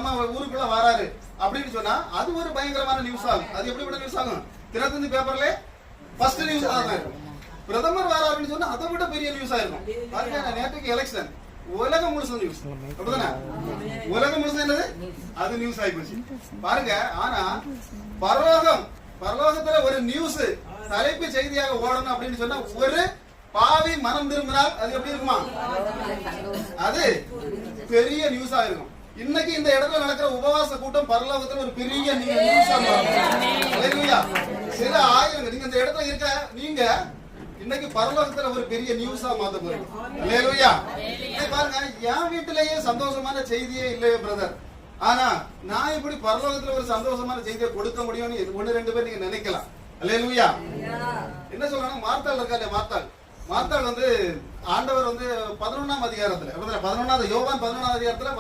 நம்ம ஊருக்குள்ள வராரு அப்படின்னு சொன்னா அது ஒரு பயங்கரமான நியூஸ் ஆகும். அது எப்படிப்பட்ட நியூஸ் ஆகும்? தினத்தந்தி பேப்பர்ல ஃபர்ஸ்ட் நியூஸ் தான் இருக்கும். பிரதமர் வராருன்னு சொன்னா அதை விட பெரிய நியூஸ் ஆயிருக்கும். பாருங்க, நேற்றுக்கு எலெக்ஷன் உலகம் முழுசும் நியூஸ், அப்படிதானே? உலகம் முழுசும் என்னது அது நியூஸ் ஆகி போச்சு பாருங்க. ஆனா பரலோகத்துல ஒரு நியூஸ் தலைப்பு செய்தியாக ஓடணும் அப்படின்னு சொன்னா ஒரு பாவி மனம் திரும்பினால் அது எப்படி இருக்குமா? அது பெரிய நியூஸா இருக்கும். இன்னைக்கு இந்த இடத்துல நடக்கிற உபவாச கூட்டம் பரலோகத்துல ஒரு பெரிய நியூஸா மாறும். சில ஆயிரங்கள் நீங்க இந்த இடத்துல இருக்க, நீங்க இன்னைக்கு பரலோகத்துல ஒரு பெரிய நியூஸா மாத்த போறீங்க. அல்லேலூயா. பாருங்க, என் வீட்டிலேயே சந்தோஷமான செய்தியே இல்லையே பிரதர், ஆனா நான் இப்படி பரலோகத்துல ஒரு சந்தோஷமான செய்தியை கொடுக்க முடியும்னு ஒன்னு ரெண்டு பேர் நீங்க நினைக்கலாம். அல்லேலூயா. என்ன சொல்றாங்க? மார்த்தாள் இருக்கா இல்லையா? மார்த்தாள் வந்து ஆண்டவர் வந்து 11ஆம் அதிகாரத்துல, 11ஆவது யோவான் 11ஆவது அதிகாரத்துல